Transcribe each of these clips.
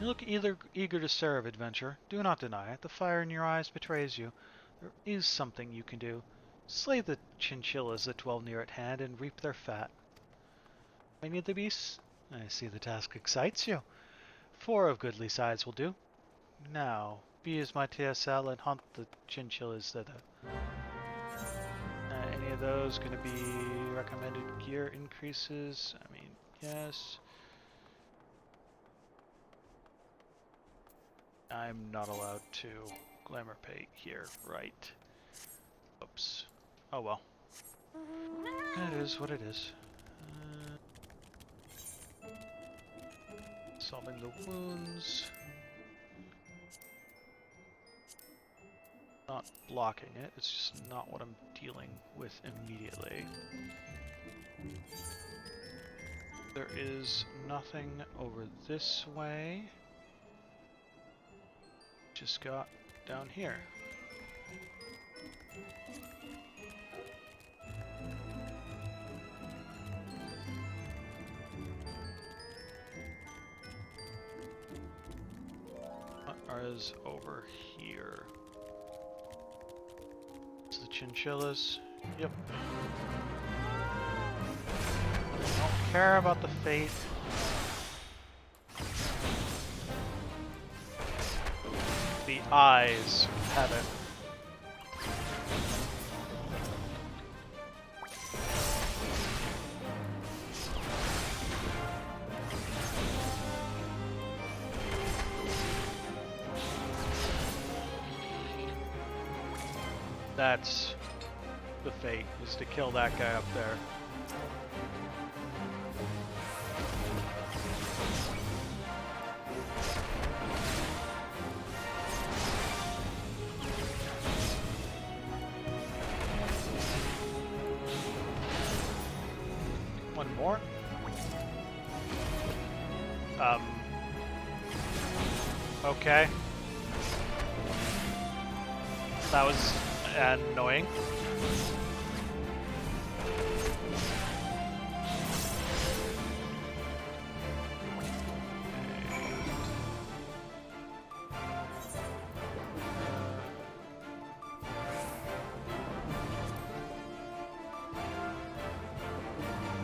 You look eager to serve, adventurer. Do not deny it. The fire in your eyes betrays you. There is something you can do. Slay the chinchillas that dwell near at hand and reap their fat. Many of the beasts? I see the task excites you. 4 of goodly size will do. Now, be as my TSL and hunt the chinchillas thither. Any of those going to be recommended gear increases? I mean, yes. I'm not allowed to glamour pay here, right? Oops. Oh well. It is what it is. Solving the wounds. Not blocking it, it's just not what I'm dealing with immediately. There is nothing over this way. Just got down here. What is over here? It's the chinchillas. Yep. Don't care about the fate. The eyes have it. That's the fate, is to kill that guy up there. One more. Okay. That was annoying.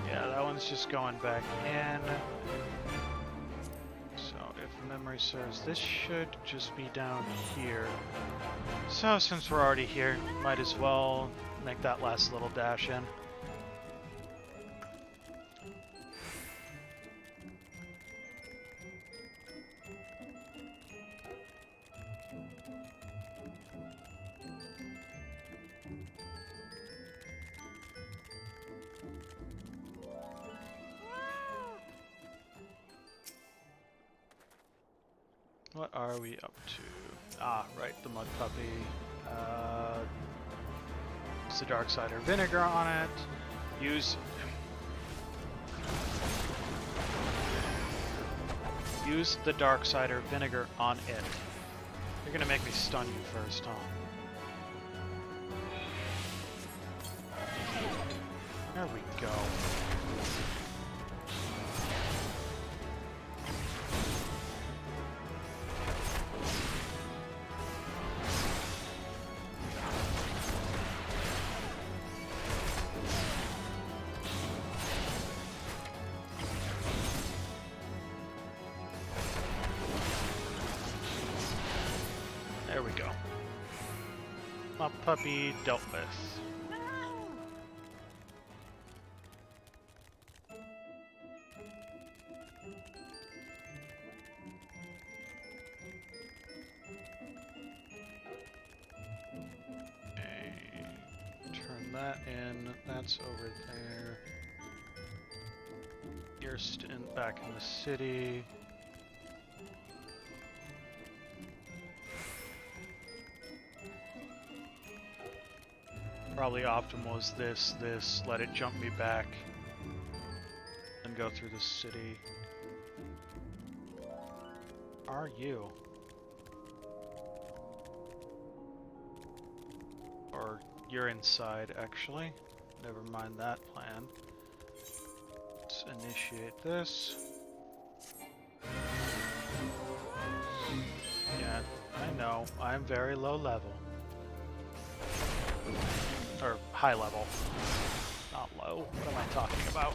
Yeah, that one's just going back in. So if memory serves, this should just be down here. So since we're already here, might as well make that last little dash in. What are we up to? Ah, right, the mud puppy. Use the dark cider vinegar on it. Use the dark cider vinegar on it. You're gonna make me stun you first, huh? There we go. There we go. My puppy dealt with. Okay. Turn that in. That's over there. You're back in the city. Probably optimal is this, let it jump me back, and go through the city. Are you? Or you're inside, actually. Never mind that plan. Let's initiate this. No, I'm very low level. Or high level. Not low. What am I talking about?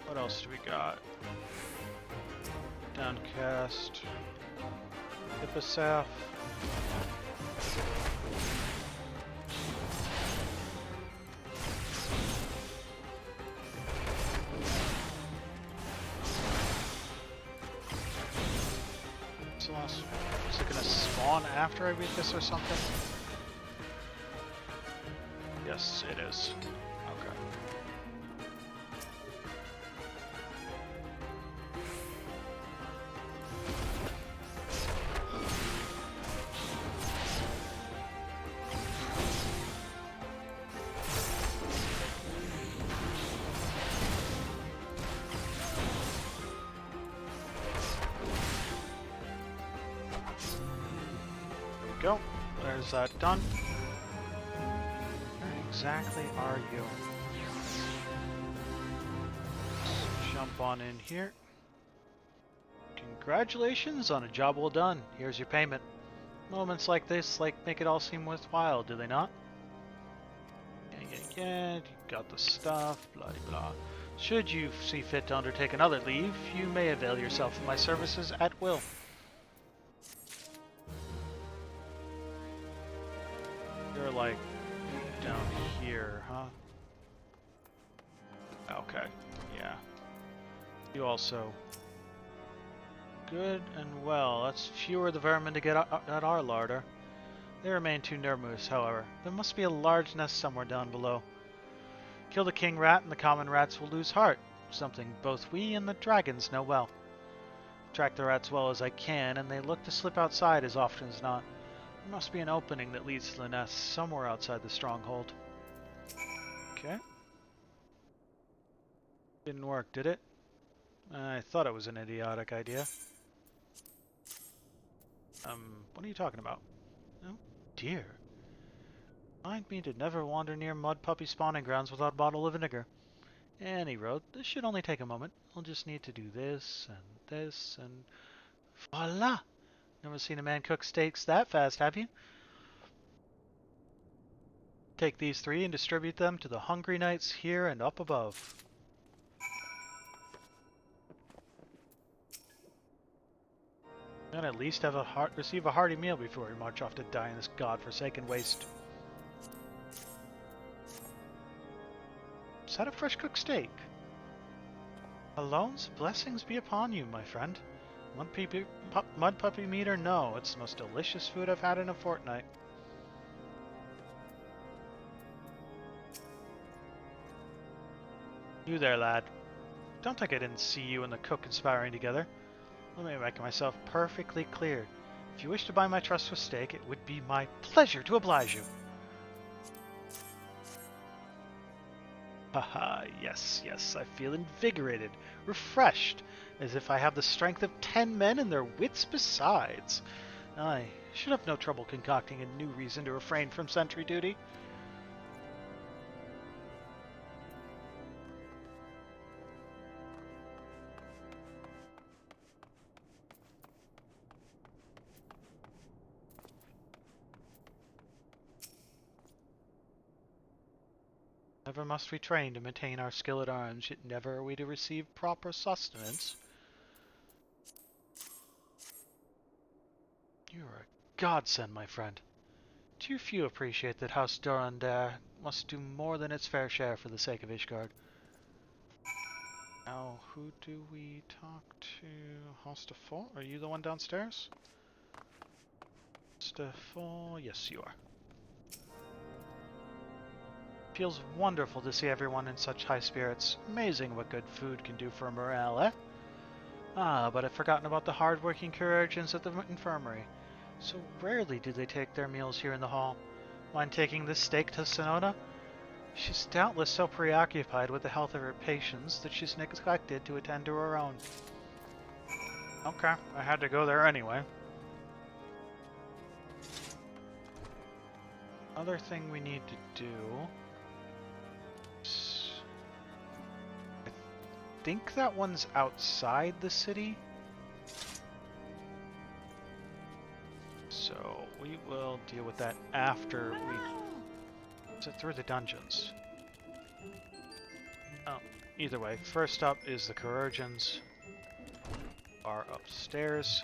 What else do we got? Downcast. Hipposaph. Is it gonna spawn after I beat this or something? Yes, it is. Okay. Go. There's that done. Where exactly are you? Let's jump on in here. Congratulations on a job well done. Here's your payment. Moments like this make it all seem worthwhile, do they not? Yeah, you got the stuff, blah blah. Should you see fit to undertake another leave, you may avail yourself of my services at will. You're like down here, huh? Okay, yeah. You also. Good and well. That's fewer the vermin to get at our larder. They remain too numerous, however. There must be a large nest somewhere down below. Kill the king rat and the common rats will lose heart. Something both we and the dragons know well. Track the rats well as I can, and they look to slip outside as often as not. There must be an opening that leads to the nest somewhere outside the stronghold. Okay. Didn't work, did it? I thought it was an idiotic idea. What are you talking about? Oh, dear. Remind me to never wander near mud puppy spawning grounds without a bottle of vinegar. Any road, this should only take a moment. I'll just need to do this, and voila! Never seen a man cook steaks that fast, have you? Take these 3 and distribute them to the hungry knights here and up above. And at least have receive a hearty meal before we march off to die in this godforsaken waste. Is that a fresh cooked steak? Alone's blessings be upon you, my friend. Mud puppy meat or no, it's the most delicious food I've had in a fortnight. You there, lad. Don't think I didn't see you and the cook conspiring together. Let me make myself perfectly clear. If you wish to buy my trust with steak, it would be my pleasure to oblige you. Haha, yes, I feel invigorated, refreshed, as if I have the strength of 10 men and their wits besides. I should have no trouble concocting a new reason to refrain from sentry duty. Never must we train to maintain our skill at arms, yet never are we to receive proper sustenance. You are a godsend, my friend. Too few appreciate that House Durandar must do more than its fair share for the sake of Ishgard. Now, who do we talk to? Hostafol? Are you the one downstairs? Hostafol? Yes, you are. Feels wonderful to see everyone in such high spirits. Amazing what good food can do for morale, eh? Ah, but I've forgotten about the hard-working chirurgeons at the infirmary. So rarely do they take their meals here in the hall. Mind taking this steak to Sonona? She's doubtless so preoccupied with the health of her patients that she's neglected to attend to her own. Okay, I had to go there anyway. Other thing we need to do... I think that one's outside the city. So we will deal with that after we... Is it through the dungeons? Oh, either way. First up is the chirurgeons. Are upstairs.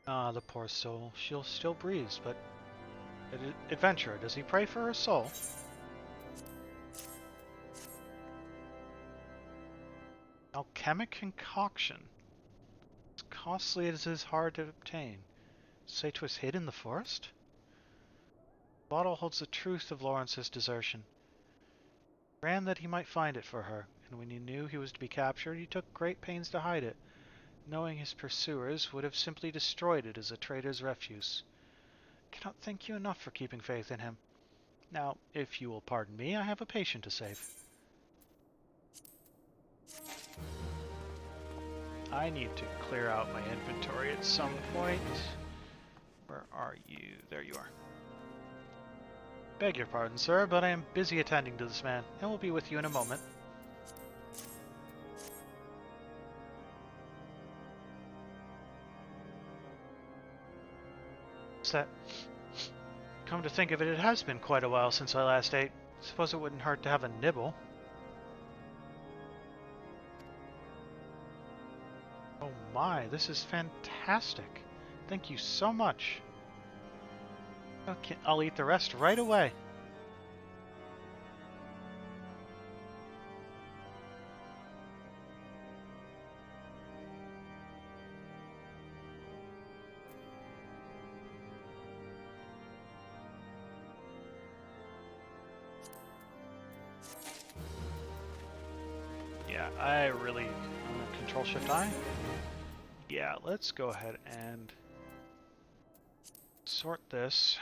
Ah, the poor soul. She'll still breathe, but... Adventurer, does he pray for her soul? Alchemic concoction. As costly as it is hard to obtain. Say 'twas hid in the forest? The bottle holds the truth of Lawrence's desertion. He ran that he might find it for her, and when he knew he was to be captured, he took great pains to hide it, knowing his pursuers would have simply destroyed it as a traitor's refuse. I cannot thank you enough for keeping faith in him. Now, if you will pardon me, I have a patient to save. I need to clear out my inventory at some point. Where are you? There you are. Beg your pardon, sir, but I am busy attending to this man, and will be with you in a moment. What's that? Come to think of it, it has been quite a while since I last ate. Suppose it wouldn't hurt to have a nibble. Oh my, this is fantastic. Thank you so much. Okay, I'll eat the rest right away. Yeah, I really... Control-Shift-I? Yeah, let's go ahead and sort this.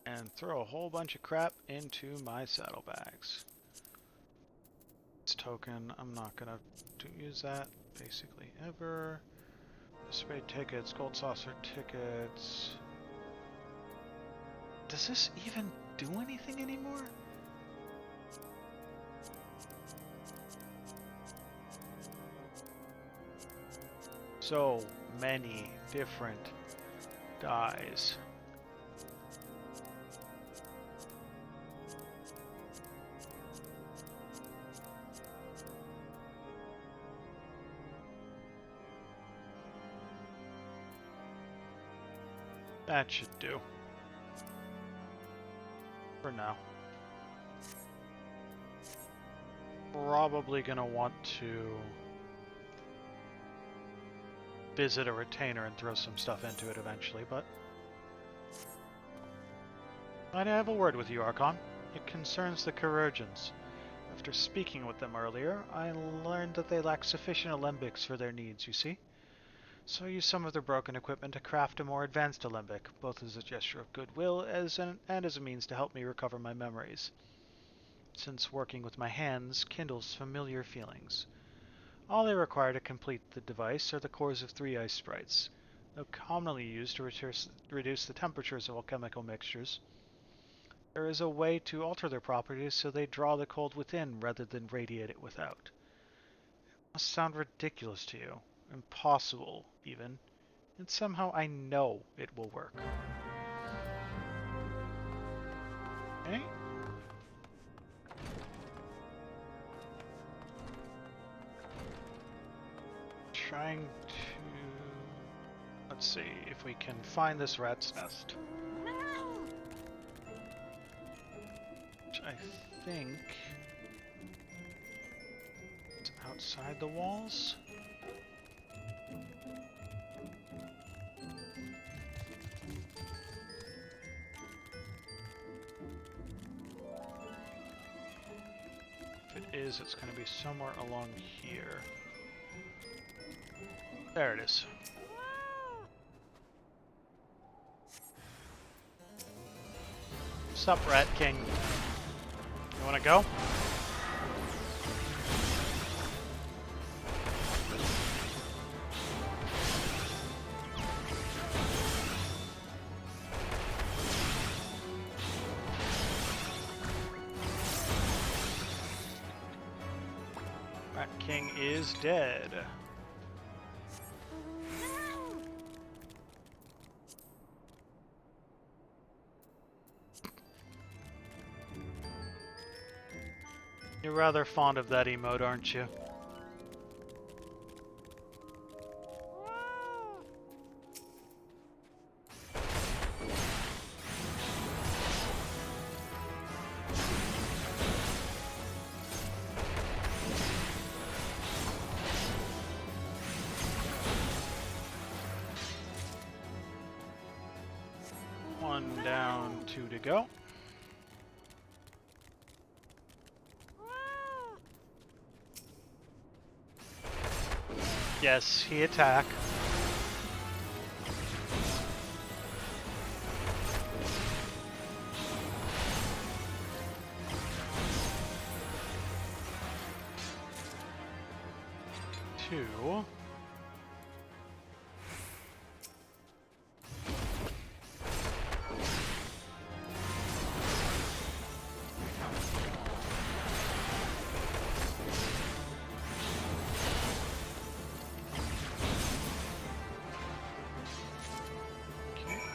And throw a whole bunch of crap into my saddlebags. This token, I'm not gonna use that basically ever. Spade tickets, gold saucer tickets. Does this even do anything anymore? So many different dyes. That should do. For now. Probably gonna want to visit a retainer and throw some stuff into it eventually, but... Might I have a word with you, Archon? It concerns the chirurgeons. After speaking with them earlier, I learned that they lack sufficient alembics for their needs, you see? So I used some of their broken equipment to craft a more advanced alembic, both as a gesture of goodwill and as a means to help me recover my memories, since working with my hands kindles familiar feelings. All they require to complete the device are the cores of 3 ice sprites, though commonly used to reduce the temperatures of alchemical mixtures. There is a way to alter their properties so they draw the cold within rather than radiate it without. It must sound ridiculous to you. Impossible, even. And somehow I know it will work. Okay. trying to... Let's see if we can find this rat's nest. Which I think... it's outside the walls? If it is, it's going to be somewhere along here. There it is. Sup, Rat King? You wanna go? Rat King is dead. You're rather fond of that emote, aren't you? One down, two to go. Yes, he attack. Two.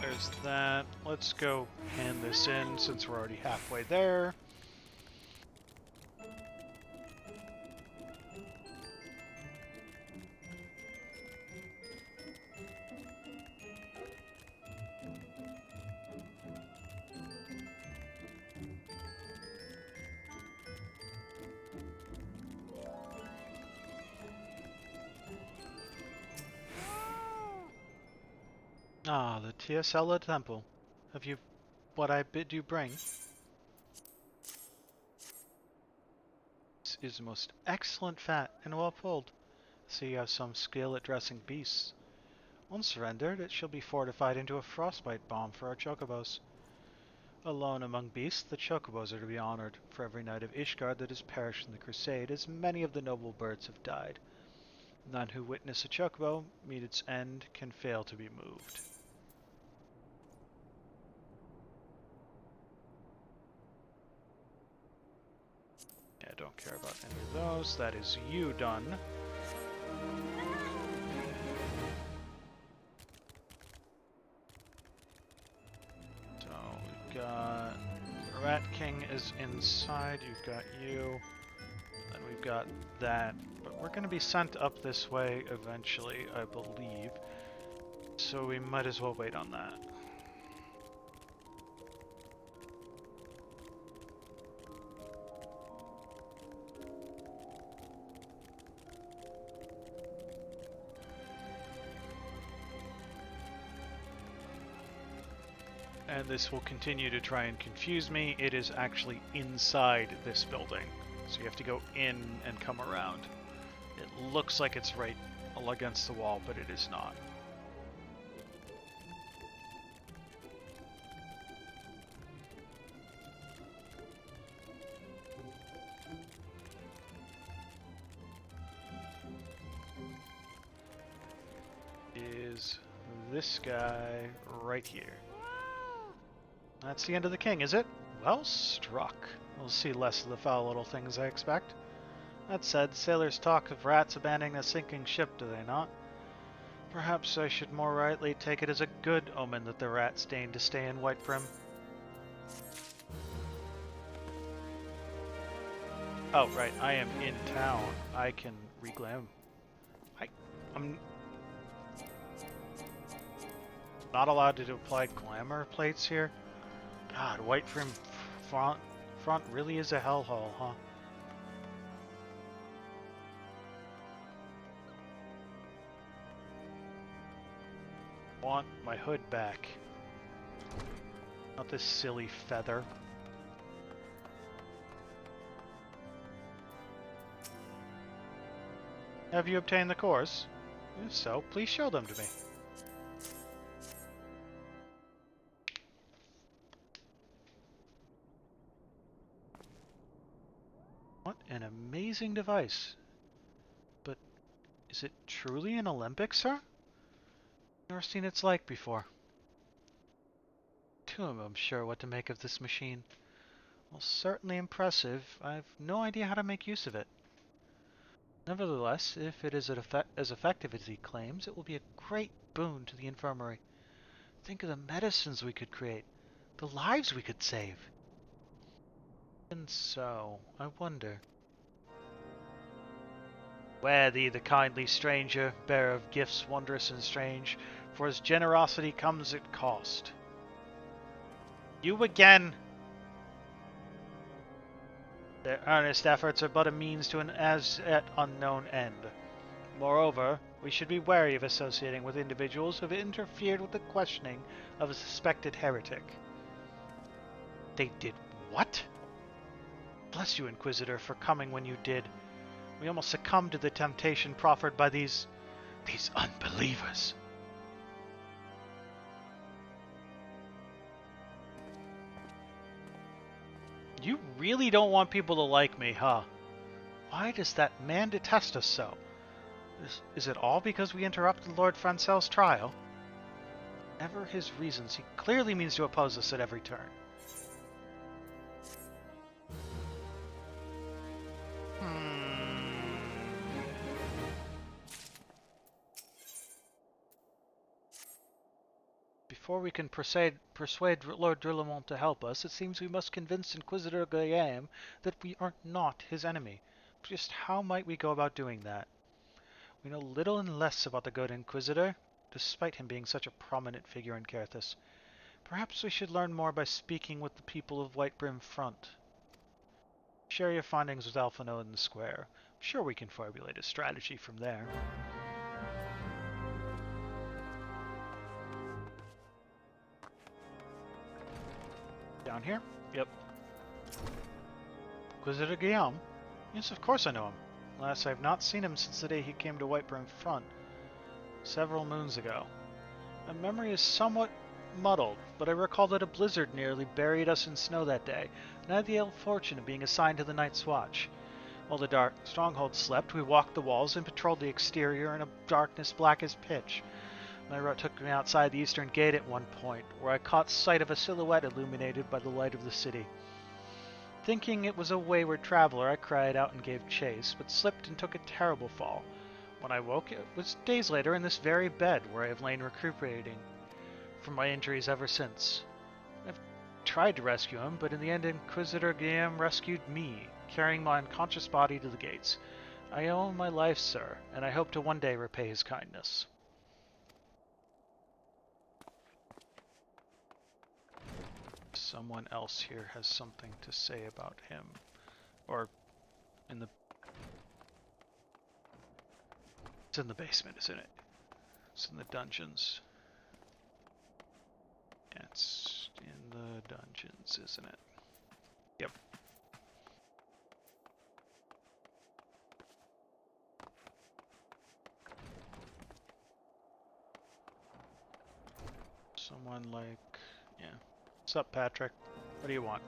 There's that. Let's go hand this in since we're already halfway there. Ah, the Tiasella Temple. Have you what I bid you bring? This is most excellent fat and well pulled. So you have some skill at dressing beasts. Once surrendered, it shall be fortified into a frostbite bomb for our chocobos. Alone among beasts, the chocobos are to be honored. For every knight of Ishgard that has perished in the crusade, as many of the noble birds have died. None who witness a chocobo meet its end can fail to be moved. Yeah, don't care about any of those. That is you done. So we've got Rat King is inside. You've got you. And we've got that. But we're going to be sent up this way eventually, I believe. So we might as well wait on that. And this will continue to try and confuse me. It is actually inside this building. So you have to go in and come around. It looks like it's right against the wall, but it is not. Is this guy right here. That's the end of the king, is it? Well struck. We'll see less of the foul little things I expect. That said, sailors talk of rats abandoning a sinking ship, do they not? Perhaps I should more rightly take it as a good omen that the rats deigned to stay in Whitebrim. Oh, right, I am in town. I can reglam. I'm not allowed to apply glamour plates here. God, white trim front really is a hellhole, huh? Want my hood back. Not this silly feather. Have you obtained the cores? If so, please show them to me. What an amazing device. But is it truly an Olympic, sir? Never seen its like before. Too, I'm sure what to make of this machine. Well, certainly impressive. I've no idea how to make use of it. Nevertheless, if it is as effective as he claims, it will be a great boon to the infirmary. Think of the medicines we could create, the lives we could save. And so, I wonder. Ware thee the kindly stranger, bearer of gifts wondrous and strange, for his generosity comes at cost. You again! Their earnest efforts are but a means to an as yet unknown end. Moreover, we should be wary of associating with individuals who have interfered with the questioning of a suspected heretic. They did what? Bless you, Inquisitor, for coming when you did. We almost succumbed to the temptation proffered by these unbelievers. You really don't want people to like me, huh? Why does that man detest us so? Is it all because we interrupted Lord Francel's trial? Whatever his reasons, he clearly means to oppose us at every turn. Before we can persuade Lord Drillamont to help us, it seems we must convince Inquisitor Guillaume that we are not his enemy. Just how might we go about doing that? We know little and less about the good Inquisitor, despite him being such a prominent figure in Carthus. Perhaps we should learn more by speaking with the people of Whitebrim Front. Share your findings with Alphino in the square. I'm sure we can formulate a strategy from there. Down here? Yep. Inquisitor Guillaume? Yes, of course I know him. Alas, I have not seen him since the day he came to Whitebrim Front, several moons ago. My memory is somewhat muddled, but I recall that a blizzard nearly buried us in snow that day, and I had the ill fortune of being assigned to the night's watch. While the dark stronghold slept, we walked the walls and patrolled the exterior in a darkness black as pitch. My route took me outside the eastern gate at one point, where I caught sight of a silhouette illuminated by the light of the city. Thinking it was a wayward traveler, I cried out and gave chase, but slipped and took a terrible fall. When I woke, it was days later in this very bed where I have lain recuperating from my injuries ever since. I've tried to rescue him, but in the end Inquisitor Guillaume rescued me, carrying my unconscious body to the gates. I owe him my life, sir, and I hope to one day repay his kindness. Someone else here has something to say about him. Or in the... It's in the basement, isn't it? It's in the dungeons. Yeah, it's in the dungeons, isn't it? Yep. Someone like... yeah. What's up, Patrick? What do you want?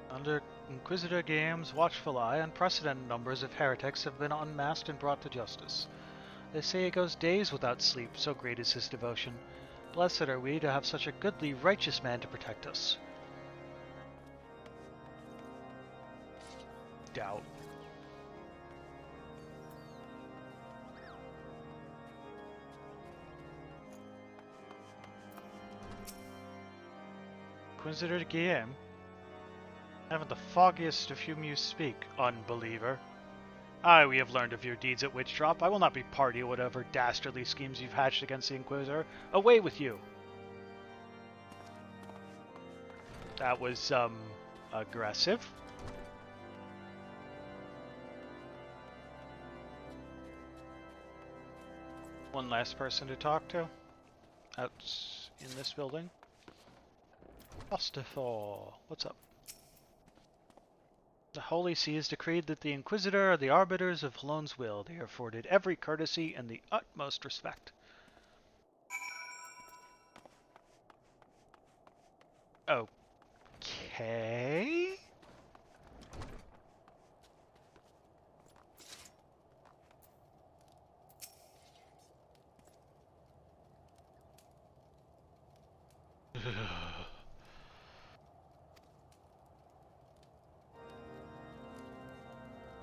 Under Inquisitor Guillaume's watchful eye, unprecedented numbers of heretics have been unmasked and brought to justice. They say he goes days without sleep, so great is his devotion. Blessed are we to have such a goodly, righteous man to protect us. Doubt. Inquisitor Guillaume? Haven't the foggiest of whom you speak, unbeliever. We have learned of your deeds at Witchdrop. I will not be party to whatever dastardly schemes you've hatched against the Inquisitor. Away with you! That was, aggressive. One last person to talk to. Out in this building. Bustafor, what's up? The Holy See has decreed that the Inquisitor are the arbiters of Cologne will. They are afforded every courtesy and the utmost respect. Okay.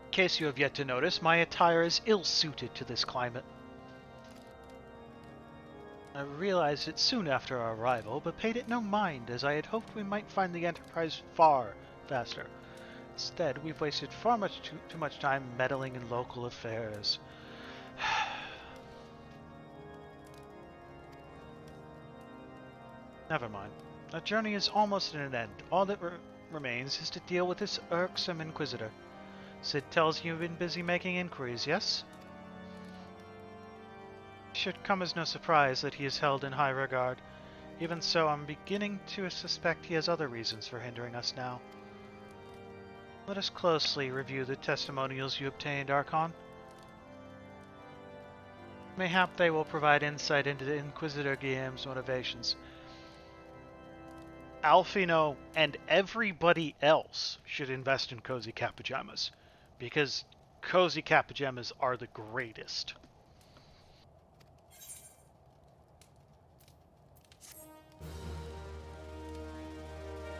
In case you have yet to notice, my attire is ill-suited to this climate. I realized it soon after our arrival, but paid it no mind, as I had hoped we might find the Enterprise far faster. Instead, we've wasted far too much time meddling in local affairs. Never mind. Our journey is almost at an end. All that remains is to deal with this irksome Inquisitor. Sid tells you've been busy making inquiries, yes? It should come as no surprise that he is held in high regard. Even so, I'm beginning to suspect he has other reasons for hindering us now. Let us closely review the testimonials you obtained, Archon. Mayhap they will provide insight into the Inquisitor Guillaume's motivations. Alfino and everybody else should invest in Cozy Cat Pajamas, because Cozy Cat Pajamas are the greatest.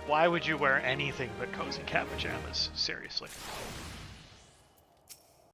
Why would you wear anything but Cozy Cat Pajamas? Seriously.